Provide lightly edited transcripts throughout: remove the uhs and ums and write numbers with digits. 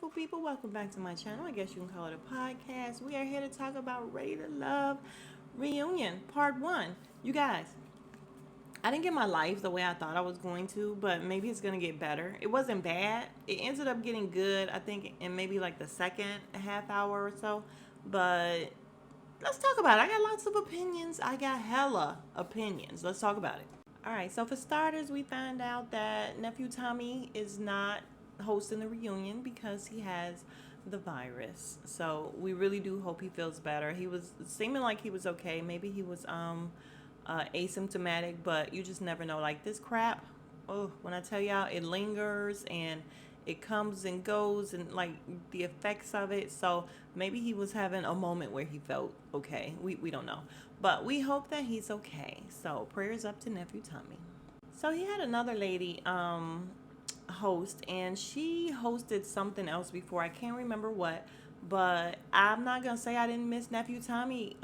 beautiful people. Welcome back to my channel. I guess you can call it a podcast. We are here to talk about Ready to Love Reunion, Part 1. You guys, I didn't get my life the way I thought I was going to, but maybe it's going to get better. It wasn't bad. It ended up getting good, I think, in maybe like the second half hour or so. But let's talk about it. I got lots of opinions. I got hella opinions. Let's talk about it. All right, so for starters, we find out that nephew Tommy is not hosting the reunion because he has the virus. So we really do hope he feels better. He was seeming like he was okay. Maybe he was asymptomatic, but you just never know. Like this crap, oh, when I tell y'all, it lingers and it comes and goes and like the effects of it. So maybe he was having a moment where he felt okay. We don't know. But we hope that he's okay. So prayers up to nephew Tommy. So he had another lady host, and she hosted something else before. I can't remember what, but I'm not gonna say I didn't miss nephew Tommy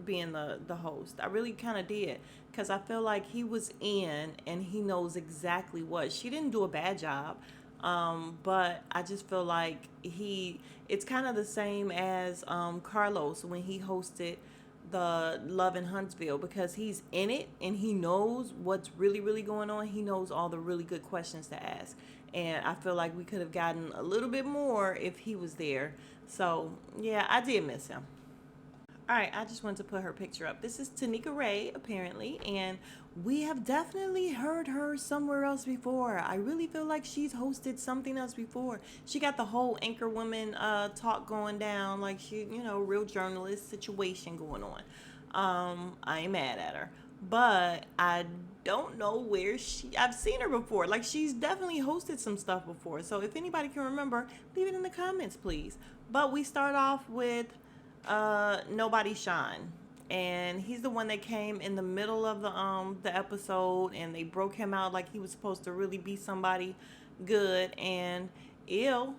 being the host. I really kind of did, because I feel like he was in and he knows exactly what. She didn't do a bad job, but I just feel like it's kind of the same as Carlos when he hosted the Love in Huntsville, because he's in it and he knows what's really going on. He knows all the really good questions to ask, and I feel like we could have gotten a little bit more if he was there. So yeah, I did miss him. All right, I just wanted to put her picture up. This is Tanika Ray, apparently, and we have definitely heard her somewhere else before. I really feel like she's hosted something else before. She got the whole anchor woman talk going down, like she, real journalist situation going on. I ain't mad at her, but I don't know where I've seen her before. Like she's definitely hosted some stuff before. So if anybody can remember, leave it in the comments, please. But we start off with Nobody Shine, and he's the one that came in the middle of the episode, and they broke him out like he was supposed to really be somebody good and ill.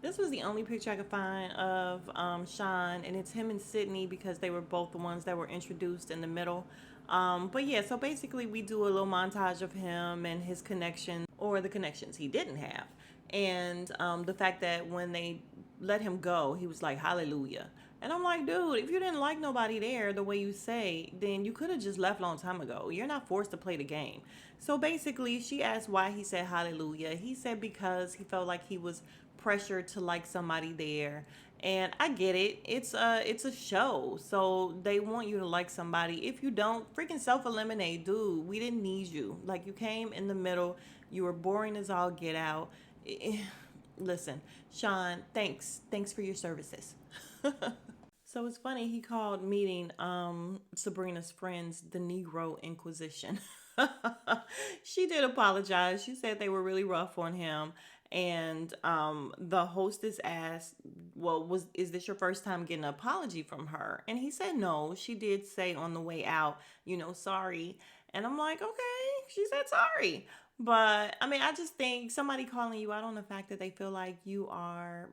This was the only picture I could find of Sean, and it's him and Sydney because they were both the ones that were introduced in the middle. But yeah, so basically we do a little montage of him and his connection, or the connections he didn't have, and the fact that when they let him go, he was like, hallelujah. And I'm like, dude, if you didn't like nobody there the way you say, then you could have just left a long time ago. You're not forced to play the game. So basically, she asked why he said hallelujah. He said because he felt like he was pressured to like somebody there. And I get it. It's a show. So they want you to like somebody. If you don't, freaking self-eliminate, dude. We didn't need you. Like, you came in the middle. You were boring as all get out. Listen, Sean, thanks for your services. So it's funny, he called meeting Sabrina's friends the Negro Inquisition. She did apologize. She said they were really rough on him, and the hostess asked, well, is this your first time getting an apology from her? And he said no. She did say on the way out, sorry. And I'm like, okay, she said sorry. But I mean, I just think somebody calling you out on the fact that they feel like you are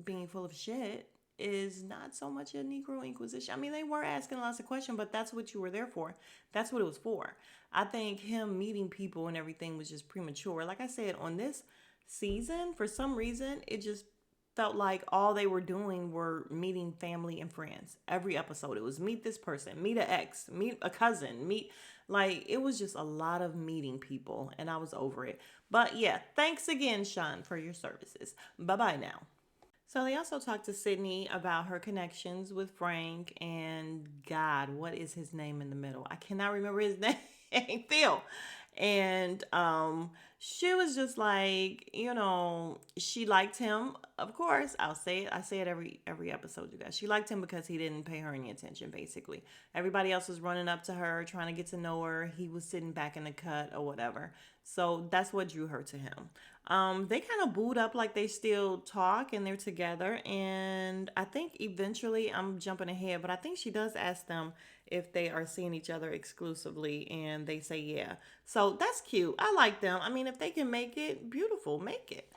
being full of shit is not so much a Negro Inquisition. I mean, they were asking lots of questions, but that's what you were there for. That's what it was for. I think him meeting people and everything was just premature. Like I said, on this season, for some reason, it just felt like all they were doing were meeting family and friends. Every episode, it was meet this person, meet an ex, meet a cousin, like, it was just a lot of meeting people, and I was over it. But yeah, thanks again, Sean, for your services. Bye-bye now. So they also talked to Sydney about her connections with Frank and, God, what is his name in the middle? I cannot remember his name. Phil. And she was just like, she liked him. Of course, I'll say it. I say it every episode, you guys. She liked him because he didn't pay her any attention, basically. Everybody else was running up to her, trying to get to know her. He was sitting back in the cut or whatever. So that's what drew her to him. They kind of booed up like they still talk and they're together. And I think eventually, I'm jumping ahead, but I think she does ask them if they are seeing each other exclusively, and they say yeah. So that's cute. I like them. I mean, if they can make it, beautiful, make it.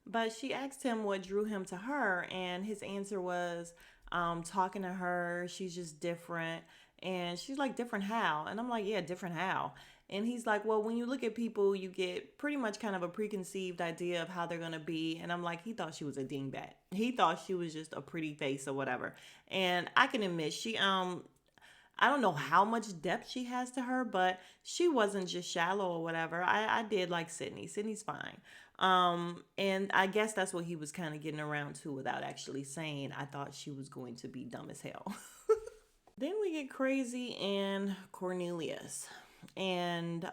But she asked him what drew him to her, and his answer was talking to her. She's just different. And she's like, different how? And I'm like, yeah, different how? And he's like, well, when you look at people, you get pretty much kind of a preconceived idea of how they're going to be. And I'm like, he thought she was a dingbat. He thought she was just a pretty face or whatever. And I can admit, I don't know how much depth she has to her, but she wasn't just shallow or whatever. I did like Sydney. Sydney's fine. And I guess that's what he was kind of getting around to without actually saying, I thought she was going to be dumb as hell. Then we get Crazy and Cornelius. And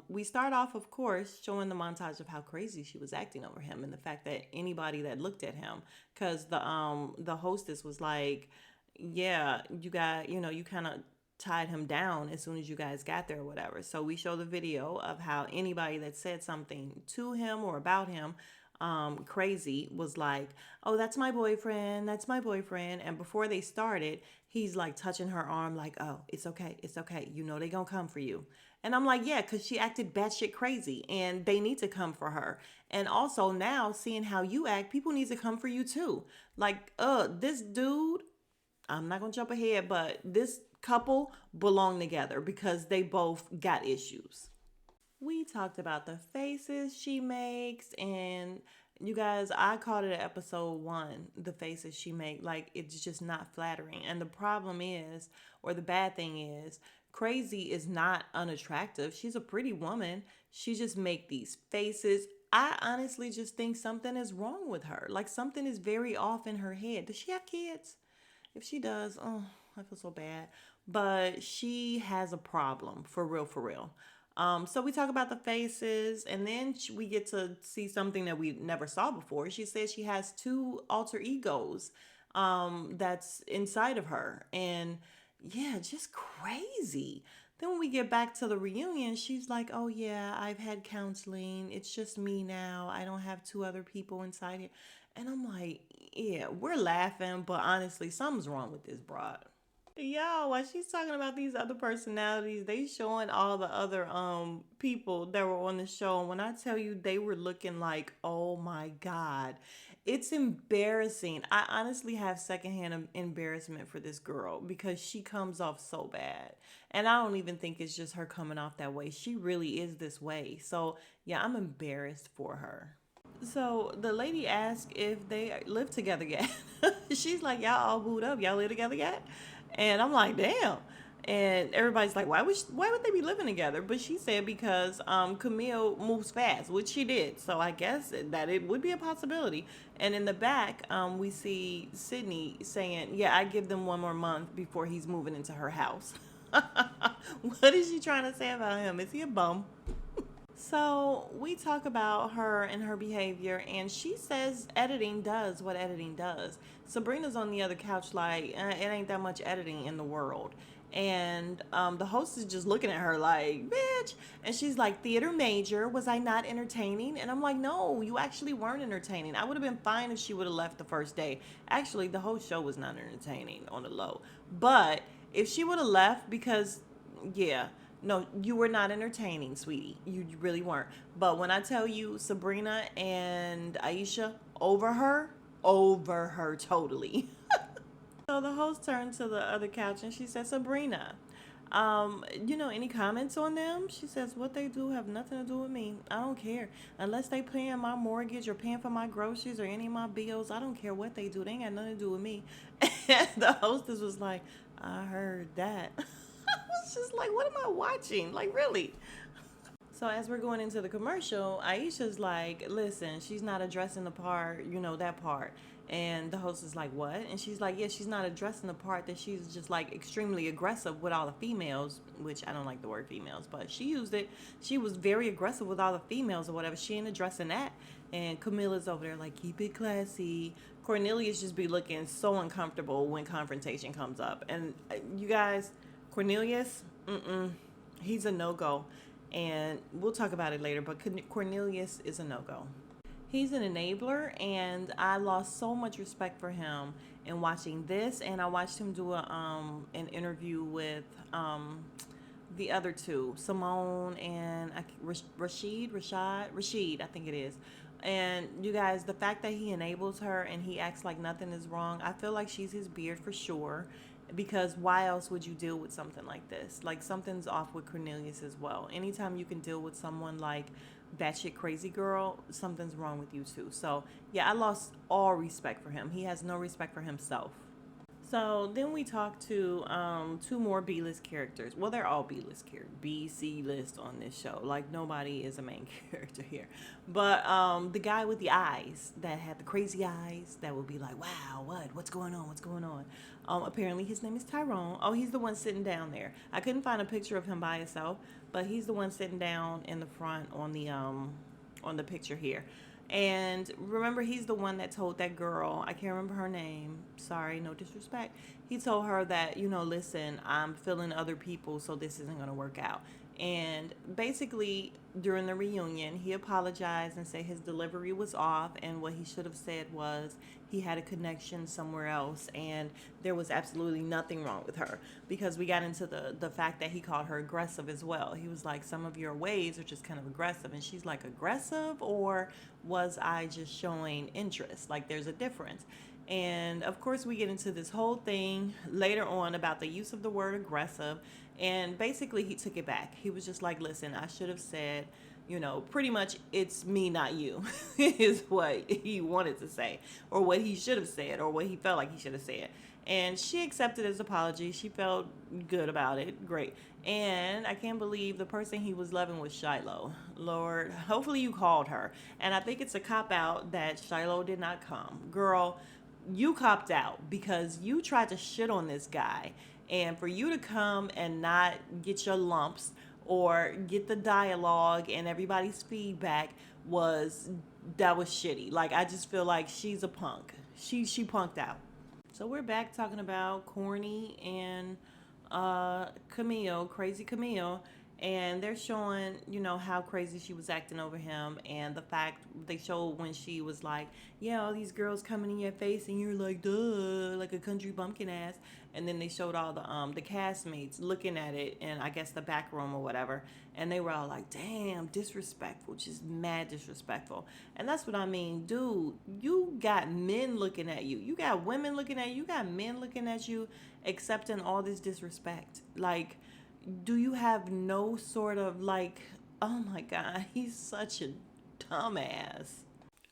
we start off, of course, showing the montage of how crazy she was acting over him and the fact that anybody that looked at him, because the hostess was like, yeah, you kind of tied him down as soon as you guys got there or whatever. So we show the video of how anybody that said something to him or about him, Crazy was like, oh, that's my boyfriend, that's my boyfriend. And before they started, he's like touching her arm like, oh, it's okay, it's okay, you know they gonna come for you. And I'm like, yeah, because she acted batshit crazy and they need to come for her. And also now seeing how you act, people need to come for you too. Like, this dude, I'm not gonna jump ahead, but this couple belong together because they both got issues. We talked about the faces she makes, and you guys, I called it episode 1, the faces she make. Like, it's just not flattering. And the problem is, or the bad thing is, Crazy is not unattractive. She's a pretty woman. She just make these faces. I honestly just think something is wrong with her. Like, something is very off in her head. Does she have kids? If she does, oh, I feel so bad. But she has a problem, for real, for real. So we talk about the faces, and then we get to see something that we never saw before. She says she has 2 alter egos that's inside of her. And yeah, just crazy. Then when we get back to the reunion, she's like, oh yeah, I've had counseling. It's just me now. I don't have 2 other people inside here. And I'm like, yeah, we're laughing, but honestly, something's wrong with this broad. Yo, while she's talking about these other personalities, they showing all the other people that were on the show. And when I tell you they were looking like, oh my God, it's embarrassing. I honestly have secondhand embarrassment for this girl because she comes off so bad. And I don't even think it's just her coming off that way. She really is this way. So yeah, I'm embarrassed for her. So the lady asked if they live together yet. She's like, y'all all booed up. Y'all live together yet? And I'm like, damn. And everybody's like, why would they be living together? But she said because Camille moves fast, which she did. So I guess that it would be a possibility. And in the back, we see Sydney saying, yeah, I give them 1 more month before he's moving into her house. What is she trying to say about him? Is he a bum? So we talk about her and her behavior, and she says editing does what editing does. Sabrina's on the other couch like, it ain't that much editing in the world. And the host is just looking at her like, bitch. And she's like, theater major, was I not entertaining? And I'm like, no, you actually weren't entertaining. I would have been fine if she would have left the first day. Actually, the whole show was not entertaining on the low. But if she would have left because, yeah, no, you were not entertaining, sweetie. You really weren't. But when I tell you Sabrina and Aisha, over her totally. So the host turned to the other couch and she said, Sabrina, any comments on them? She says, what they do have nothing to do with me. I don't care. Unless they paying my mortgage or paying for my groceries or any of my bills, I don't care what they do. They ain't got nothing to do with me. And the hostess was like, I heard that. I was just like, what am I watching? Like, really? So as we're going into the commercial, Aisha's like, listen, she's not addressing the part, that part. And the host is like, what? And she's like, yeah, she's not addressing the part that she's just like extremely aggressive with all the females, which I don't like the word females, but she used it. She was very aggressive with all the females or whatever. She ain't addressing that. And Camilla's over there like, keep it classy. Cornelius just be looking so uncomfortable when confrontation comes up. And you guys, Cornelius, he's a no-go. And we'll talk about it later, but Cornelius is a no-go. He's an enabler, and I lost so much respect for him in watching this. And I watched him do an interview with the other 2, Simone and Rashid, I think it is. And you guys, the fact that he enables her and he acts like nothing is wrong, I feel like she's his beard for sure. because why else would you deal with something like this? Like, something's off with Cornelius as well. Anytime you can deal with someone like batshit crazy girl, something's wrong with you too. So yeah, I lost all respect for him. He has no respect for himself. So then we talked to two more B-list characters. Well, they're all B-list characters, B, C list on this show. Like, nobody is a main character here. But the guy with the eyes, that had the crazy eyes, that would be like, wow, what's going on? What's going on? Apparently his name is Tyrone. Oh, he's the one sitting down there. I couldn't find a picture of him by himself, but he's the one sitting down in the front on the picture here. And remember, he's the one that told that girl, I can't remember her name, sorry, no disrespect. He told her that, listen, I'm feeling other people, so this isn't going to work out. And basically, during the reunion, he apologized and said his delivery was off, and what he should have said was he had a connection somewhere else, and there was absolutely nothing wrong with her, because we got into the fact that he called her aggressive as well. He was like, some of your ways are just kind of aggressive, and she's like, aggressive, or was I just showing interest? Like, there's a difference. And of course, we get into this whole thing later on about the use of the word aggressive. And basically, he took it back. He was just like, listen, I should have said, pretty much, it's me, not you, is what he wanted to say, or what he should have said, or what he felt like he should have said. And she accepted his apology. She felt good about it. Great. And I can't believe the person he was loving was Shiloh. Lord, hopefully you called her. And I think it's a cop out that Shiloh did not come. Girl, you copped out because you tried to shit on this guy. And for you to come and not get your lumps or get the dialogue and everybody's feedback that was shitty. Like, I just feel like she's a punk. She punked out. So we're back talking about Corny and Camille, crazy Camille, and they're showing, how crazy she was acting over him, and the fact they showed when she was like, yeah, all these girls coming in your face, and you're like, duh, like a country bumpkin ass, and then they showed all the castmates looking at it, and I guess the back room or whatever, and they were all like, damn, disrespectful, just mad disrespectful, and that's what I mean, dude. You got men looking at you, you got women looking at you, you got men looking at you, accepting all this disrespect. Like, do you have no sort of like, oh my God, he's such a dumbass.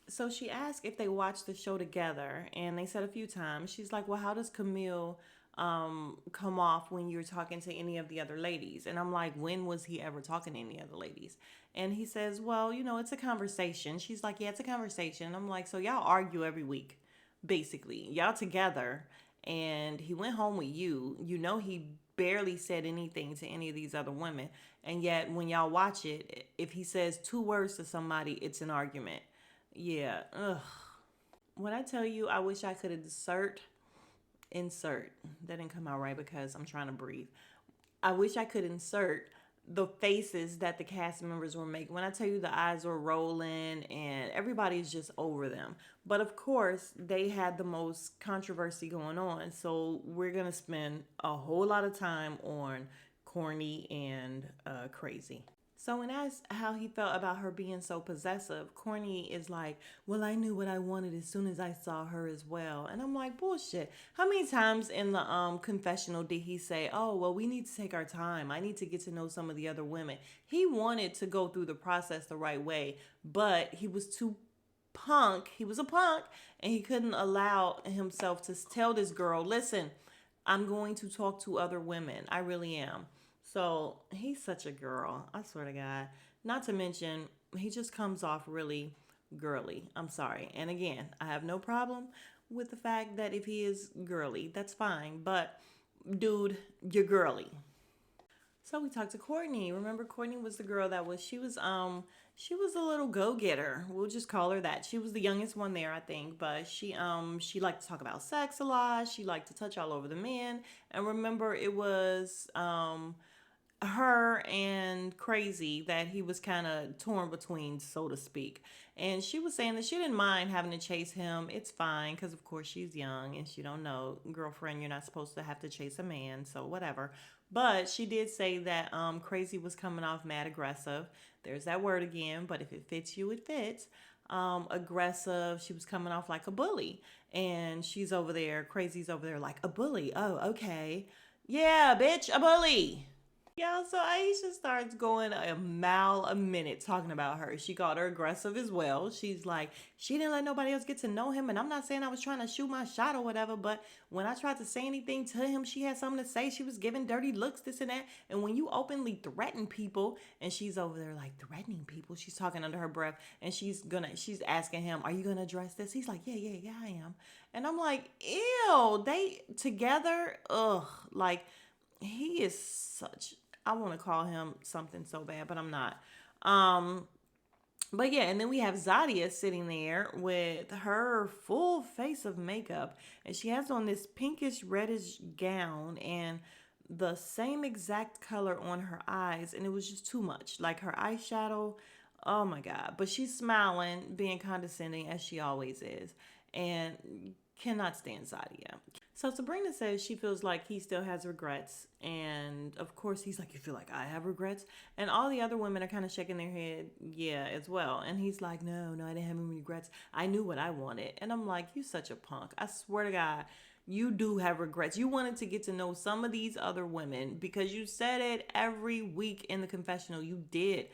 So she asked if they watched the show together, and they said a few times. She's like, well, how does Camille come off when you're talking to any of the other ladies? And I'm like, when was he ever talking to any other ladies? And he says, well, it's a conversation. She's like, yeah, it's a conversation. I'm like, so y'all argue every week, basically. Y'all together, and he went home with you. He barely said anything to any of these other women. And yet, when y'all watch it, if he says two words to somebody, it's an argument. Yeah, ugh. When I tell you, I wish I could insert. That didn't come out right because I'm trying to breathe. I wish I could insert the faces that the cast members were making. When I tell you the eyes were rolling and everybody's just over them. But of course, they had the most controversy going on. So we're going to spend a whole lot of time on Corny and Crazy. So when asked how he felt about her being so possessive, Corny is like, well, I knew what I wanted as soon as I saw her as well. And I'm like, bullshit. How many times in the confessional did he say, oh, well, we need to take our time. I need to get to know some of the other women. He wanted to go through the process the right way, but he was too punk. He was a punk, and he couldn't allow himself to tell this girl, listen, I'm going to talk to other women. I really am. So he's such a girl. I swear to God. Not to mention, he just comes off really girly. I'm sorry. And again, I have no problem with the fact that if he is girly, that's fine. But dude, you're girly. So we talked to Courtney. Remember, Courtney was the girl that she was a little go-getter. We'll just call her that. She was the youngest one there, I think, but she liked to talk about sex a lot. She liked to touch all over the men. And remember, it was her and Crazy that he was kind of torn between, so to speak. And she was saying that she didn't mind having to chase him. It's fine because, of course, she's young and she don't know. Girlfriend, you're not supposed to have to chase a man, so whatever. But she did say that Crazy was coming off mad aggressive. There's that word again, but if it fits you, it fits. aggressive. She was coming off like a bully. And she's over there, Crazy's over there like, a bully? Oh, okay. Yeah, bitch, a bully. Yeah, so Aisha starts going a mile a minute talking about her. She called her aggressive as well. She's like, she didn't let nobody else get to know him. And I'm not saying I was trying to shoot my shot or whatever, but when I tried to say anything to him, she had something to say. She was giving dirty looks, this and that. And when you openly threaten people, and she's over there like threatening people, she's talking under her breath, and she's asking him, are you gonna address this? He's like, yeah, I am. And I'm like, ew, they together, ugh, like he is such, I want to call him something so bad, but I'm not. Um, but yeah, and then we have Zadia sitting there with her full face of makeup, and she has on this pinkish reddish gown and the same exact color on her eyes, and it was just too much. Like her eyeshadow, oh my god. But she's smiling, being condescending as she always is, and cannot stand Zadia. So Sabrina says she feels like he still has regrets. And of course, he's like, you feel like I have regrets? And all the other women are kind of shaking their head, yeah, as well. And he's like, no, I didn't have any regrets. I knew what I wanted. And I'm like, you such a punk. I swear to God, you do have regrets. You wanted to get to know some of these other women because you said it every week in the confessional. You did.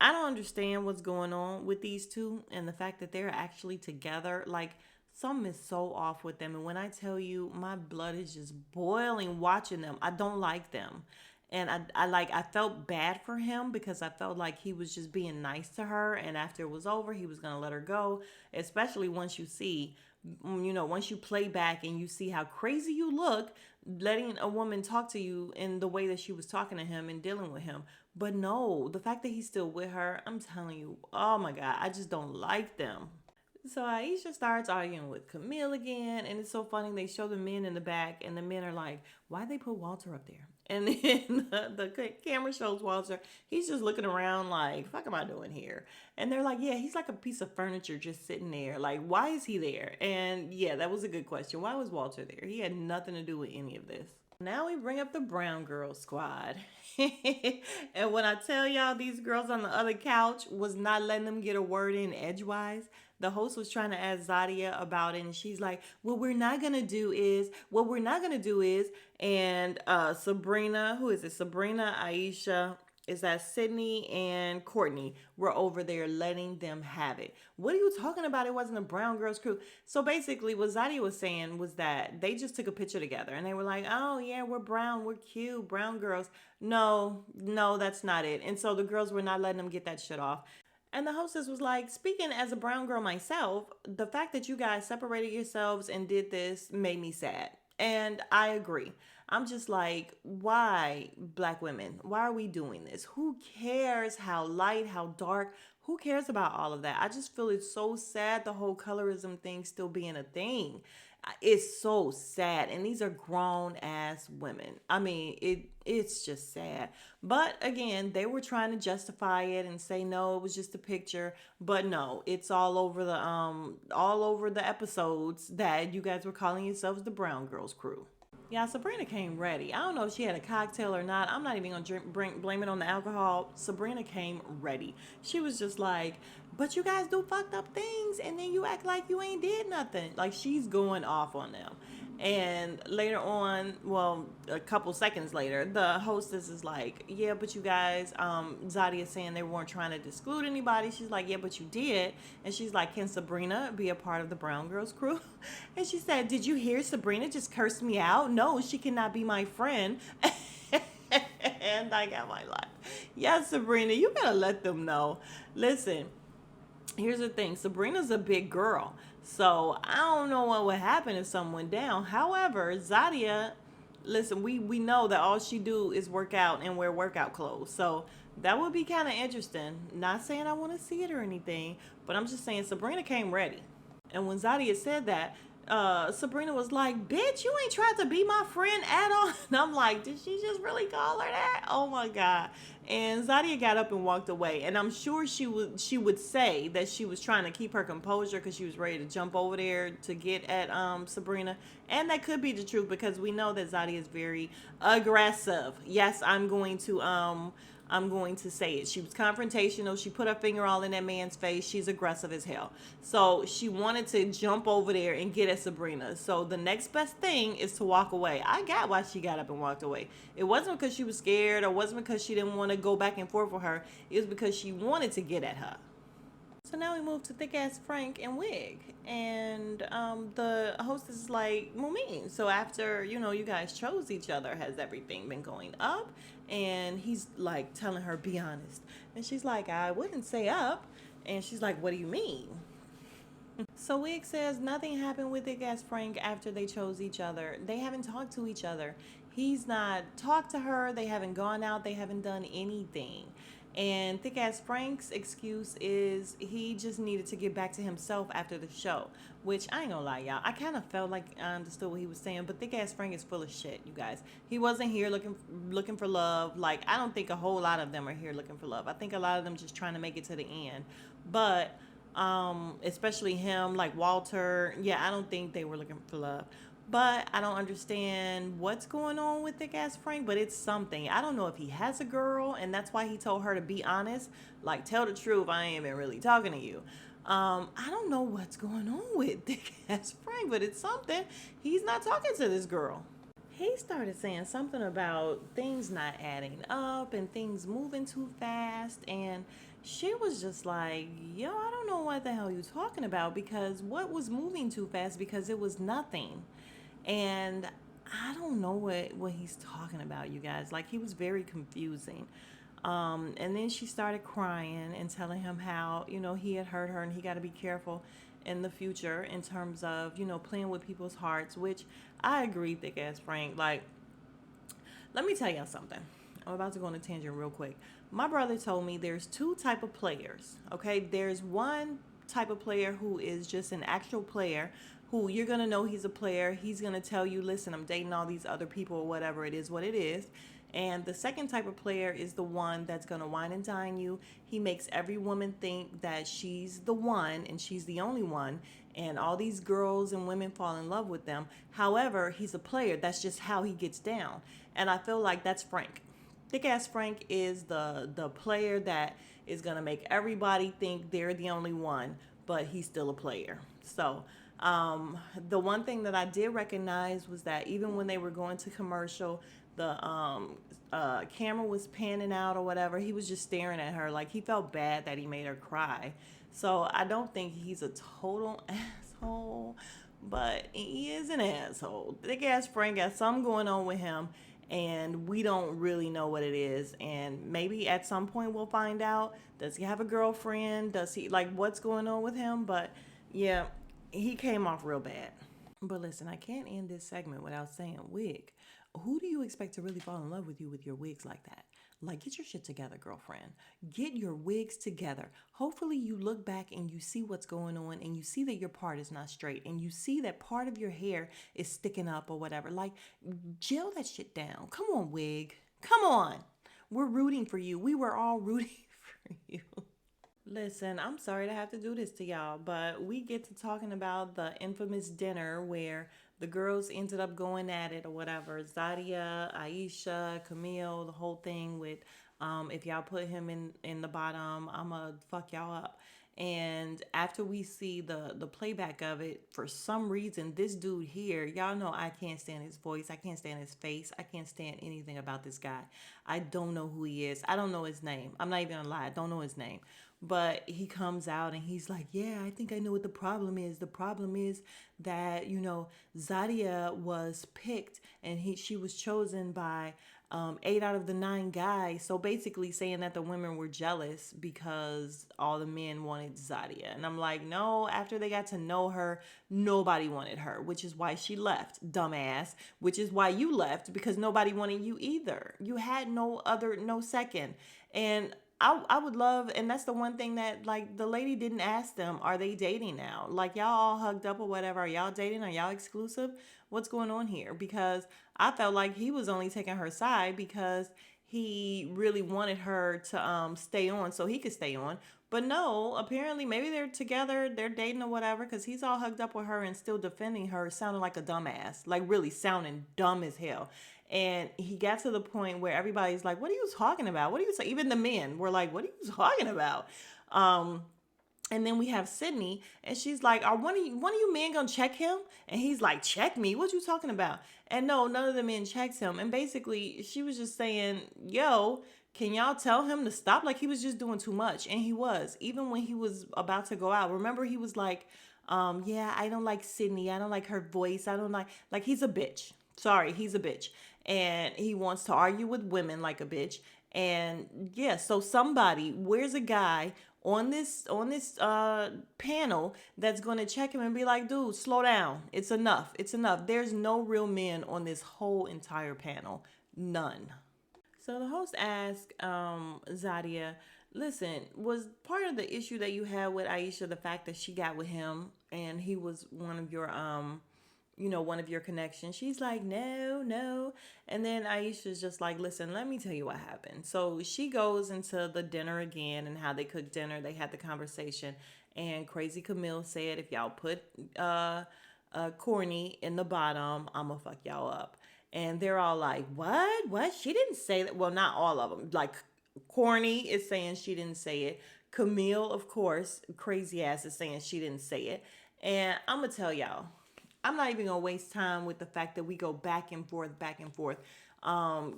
I don't understand what's going on with these two and the fact that they're actually together. Like, something is so off with them. And when I tell you, my blood is just boiling watching them. I don't like them. And I felt bad for him because I felt like he was just being nice to her. And after it was over, he was going to let her go. Especially once you see, once you play back and you see how crazy you look, letting a woman talk to you in the way that she was talking to him and dealing with him. But no, the fact that he's still with her, I'm telling you, oh my God, I just don't like them. So Aisha starts arguing with Camille again, and it's so funny. They show the men in the back, and the men are like, why they put Walter up there? And then the camera shows Walter. He's just looking around like, fuck am I doing here? And they're like, yeah, he's like a piece of furniture just sitting there. Like, why is he there? And yeah, that was a good question. Why was Walter there? He had nothing to do with any of this. Now we bring up the Brown Girl Squad. And when I tell y'all these girls on the other couch was not letting them get a word in edgewise, the host was trying to ask Zadia about it, and she's like, what we're not going to do is, and Sabrina, who is it? Sabrina, Aisha, is that Sydney and Courtney were over there letting them have it. What are you talking about? It wasn't a Brown Girls crew. So basically what Zadia was saying was that they just took a picture together and they were like, oh yeah, we're brown, we're cute, brown girls. No, that's not it. And so the girls were not letting them get that shit off. And the hostess was like, speaking as a brown girl myself, the fact that you guys separated yourselves and did this made me sad. And I agree. I'm just like, why, black women? Why are we doing this? Who cares how light, how dark? Who cares about all of that? I just feel it's so sad, the whole colorism thing still being a thing. It's so sad, and these are grown ass women. I mean, it's just sad. But again, they were trying to justify it and say no, it was just a picture. But no, it's all over the episodes that you guys were calling yourselves the Brown Girls crew. Yeah, Sabrina came ready. I don't know if she had a cocktail or not. I'm not even gonna blame it on the alcohol. Sabrina came ready. She was just like, but you guys do fucked up things and then you act like you ain't did nothing. Like, she's going off on them. And later on, well, a couple seconds later, the hostess is like, yeah, but you guys, Zadia saying they weren't trying to exclude anybody. She's like, yeah, but you did. And she's like, can Sabrina be a part of the Brown Girls crew? And she said, did you hear Sabrina just cursed me out? No, she cannot be my friend. And I got my life. Yes, Sabrina, you gotta let them know. Listen, here's the thing. Sabrina's a big girl. So I don't know what would happen if someone went down. However, Zadia, listen, we know that all she do is work out and wear workout clothes. So that would be kind of interesting. Not saying I want to see it or anything, but I'm just saying Sabrina came ready. And when Zadia said that, Sabrina was like, bitch, you ain't tried to be my friend at all. And I'm like, did she just really call her that? Oh my God. And Zadia got up and walked away. And I'm sure she would say that she was trying to keep her composure because she was ready to jump over there to get at Sabrina. And that could be the truth because we know that Zadia is very aggressive. Yes, I'm going to I'm going to say it. She was confrontational. She put her finger all in that man's face. She's aggressive as hell. So she wanted to jump over there and get at Sabrina. So the next best thing is to walk away. I got why she got up and walked away. It wasn't because she was scared, or wasn't because she didn't want to go back and forth with her. It was because she wanted to get at her. So now we move to thick ass Frank and Wig, and the hostess is like, Mumin. So after you guys chose each other, has everything been going up? And he's like telling her, be honest, and she's like, I wouldn't say up, and she's like, what do you mean? So Wig says nothing happened with thick ass Frank after they chose each other. They haven't talked to each other. He's not talked to her. They haven't gone out. They haven't done anything. And thick ass Frank's excuse is he just needed to get back to himself after the show. Which I ain't gonna lie, y'all. I kind of felt like I understood what he was saying, but thick ass Frank is full of shit, you guys. He wasn't here looking for love. Like, I don't think a whole lot of them are here looking for love. I think a lot of them just trying to make it to the end. But especially him, like Walter, yeah, I don't think they were looking for love. But I don't understand what's going on with thick ass Frank, but it's something. I don't know if he has a girl, and that's why he told her to be honest. Like, tell the truth, I ain't been really talking to you. I don't know what's going on with thick ass Frank, but it's something. He's not talking to this girl. He started saying something about things not adding up and things moving too fast, and she was just like, yo, I don't know what the hell you're talking about, because what was moving too fast? Because it was nothing. And I don't know what he's talking about, you guys. Like, he was very confusing. And then she started crying and telling him how, he had hurt her and he got to be careful in the future in terms of, playing with people's hearts, which I agree, thick ass Frank. Like, let me tell y'all something. I'm about to go on a tangent real quick. My brother told me there's two type of players, okay? There's one type of player who is just an actual player, who you're going to know he's a player. He's going to tell you, listen, I'm dating all these other people, or whatever it is, what it is. And the second type of player is the one that's going to wine and dine you. He makes every woman think that she's the one and she's the only one. And all these girls and women fall in love with them. However, he's a player. That's just how he gets down. And I feel like that's Frank. Thick ass Frank is the player that is going to make everybody think they're the only one, but he's still a player. So the one thing that I did recognize was that even when they were going to commercial, the camera was panning out or whatever, he was just staring at her like he felt bad that he made her cry. So I don't think he's a total asshole, but he is an asshole. Thick ass Frank got something going on with him, and we don't really know what it is. And maybe at some point we'll find out. Does he have a girlfriend? Does he, like, what's going on with him? But yeah, he came off real bad. But listen, I can't end this segment without saying, Wig, who do you expect to really fall in love with you with your wigs like that? Like, get your shit together, girlfriend. Get your wigs together. Hopefully you look back and you see what's going on, and you see that your part is not straight, and you see that part of your hair is sticking up or whatever. Like, gel that shit down. Come on, Wig. Come on. We're rooting for you. We were all rooting for you. Listen, I'm sorry to have to do this to y'all, but we get to talking about the infamous dinner where the girls ended up going at it or whatever. Zadia, Aisha, Camille, the whole thing with if y'all put him in the bottom, I'ma fuck y'all up. And after we see the playback of it, for some reason, this dude here, y'all know I can't stand his voice. I can't stand his face. I can't stand anything about this guy. I don't know who he is. I don't know his name. I'm not even gonna lie. I don't know his name. But he comes out and he's like, yeah, I think I know what the problem is. The problem is that, Zadia was picked and she was chosen by 8 out of the 9 guys. So basically saying that the women were jealous because all the men wanted Zadia. And I'm like, no, after they got to know her, nobody wanted her, which is why she left, dumbass, which is why you left, because nobody wanted you either. You had no second. And I would love, and that's the one thing that, like, the lady didn't ask them, are they dating now? Like, y'all all hugged up or whatever. Are y'all dating? Are y'all exclusive? What's going on here? Because I felt like he was only taking her side because he really wanted her to stay on so he could stay on. But no, apparently maybe they're together, they're dating or whatever, because he's all hugged up with her and still defending her, sounding like a dumbass. Like, really sounding dumb as hell. And he got to the point where everybody's like, what are you talking about? What are you saying? Even the men were like, what are you talking about? Um, and then we have Sydney, and she's like, "Are one of you men gonna check him?" And he's like, "Check me? What you talking about?" And no, none of the men checks him. And basically, she was just saying, "Yo, can y'all tell him to stop?" Like he was just doing too much, and he was. Even when he was about to go out, remember he was like, "Yeah, I don't like Sydney. I don't like her voice. I don't like he's a bitch. Sorry, he's a bitch, and he wants to argue with women like a bitch." And yeah, so somebody, where's a guy on this panel that's going to check him and be like, dude, slow down, it's enough, it's enough. There's no real men on this whole entire panel, none. So the host asked Zadia, listen, was part of the issue that you had with Aisha the fact that she got with him and he was one of your connections? She's like, no, no. And then Aisha's just like, listen, let me tell you what happened. So she goes into the dinner again and how they cooked dinner. They had the conversation. And Crazy Camille said, if y'all put Corny in the bottom, I'm going to fuck y'all up. And they're all like, what? What? She didn't say that. Well, not all of them. Like, Corny is saying she didn't say it. Camille, of course, crazy ass is saying she didn't say it. And I'm going to tell y'all, I'm not even gonna waste time with the fact that we go back and forth, back and forth.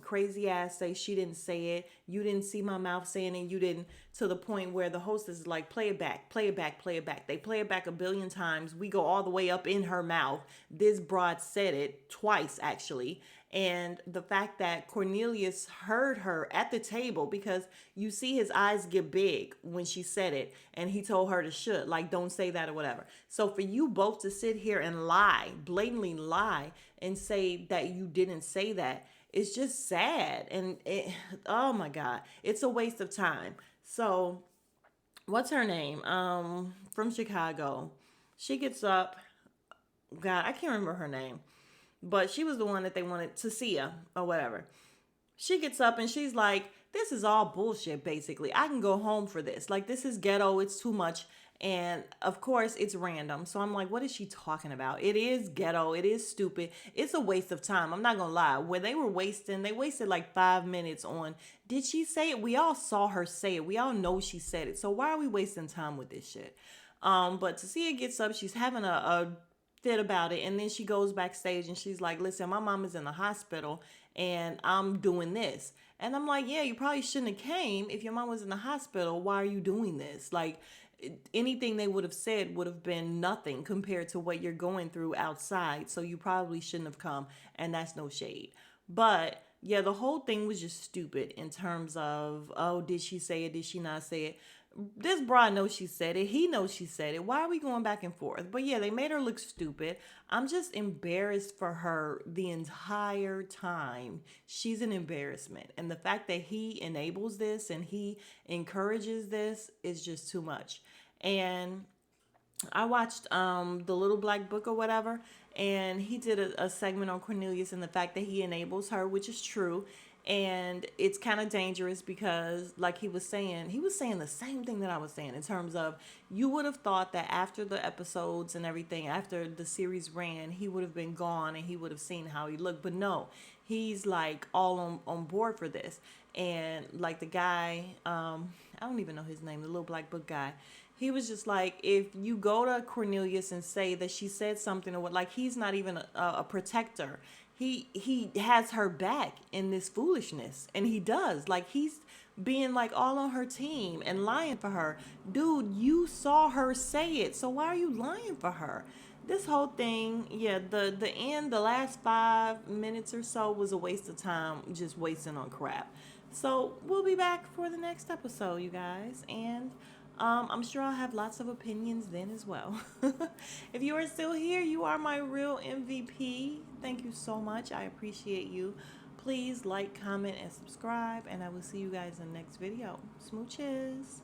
Crazy ass say she didn't say it. You didn't see my mouth saying it. You didn't, to the point where the hostess is like, play it back, play it back, play it back. They play it back a billion times. We go all the way up in her mouth. This broad said it twice, actually. And the fact that Cornelius heard her at the table, because you see his eyes get big when she said it, and he told her to shut, like, don't say that or whatever. So for you both to sit here and lie, blatantly lie, and say that you didn't say that, it's just sad. And oh my God, it's a waste of time. So what's her name? From Chicago. She gets up. God, I can't remember her name, but she was the one that they wanted to see her or whatever. She gets up and she's like, this is all bullshit, basically. I can go home for this. Like, this is ghetto. It's too much. And of course, it's random. So I'm like, what is she talking about? It is ghetto. It is stupid. It's a waste of time. I'm not going to lie. Where they wasted like 5 minutes on, did she say it? We all saw her say it. We all know she said it. So why are we wasting time with this shit? But Tasia gets up. She's having a fit about it, and then she goes backstage and she's like, listen, my mom is in the hospital and I'm doing this. And I'm like, yeah, you probably shouldn't have came. If your mom was in the hospital, why are you doing this? Like, anything they would have said would have been nothing compared to what you're going through outside. So you probably shouldn't have come, and that's no shade. But yeah, the whole thing was just stupid in terms of, oh, did she say it, did she not say it? This broad knows she said it. He knows she said it. Why are we going back and forth? But yeah, they made her look stupid. I'm just embarrassed for her the entire time. She's an embarrassment. And the fact that he enables this and he encourages this is just too much. And I watched the Little Black Book or whatever, and he did a segment on Cornelius and the fact that he enables her, which is true. And it's kind of dangerous because, like he was saying the same thing that I was saying in terms of, you would have thought that after the episodes and everything, after the series ran, he would have been gone and he would have seen how he looked. But no, he's like all on board for this. And like the guy, I don't even know his name, the Little Black Book guy, he was just like, if you go to Cornelius and say that she said something or what, like he's not even a protector. He has her back in this foolishness, and he does. Like, he's being like all on her team and lying for her. Dude, you saw her say it, so why are you lying for her? This whole thing, yeah, the end, the last 5 minutes or so was a waste of time, just wasting on crap. So we'll be back for the next episode, you guys, and I'm sure I'll have lots of opinions then as well. If you are still here, you are my real MVP. Thank you so much. I appreciate you. Please like, comment, and subscribe, and I will see you guys in the next video. Smooches.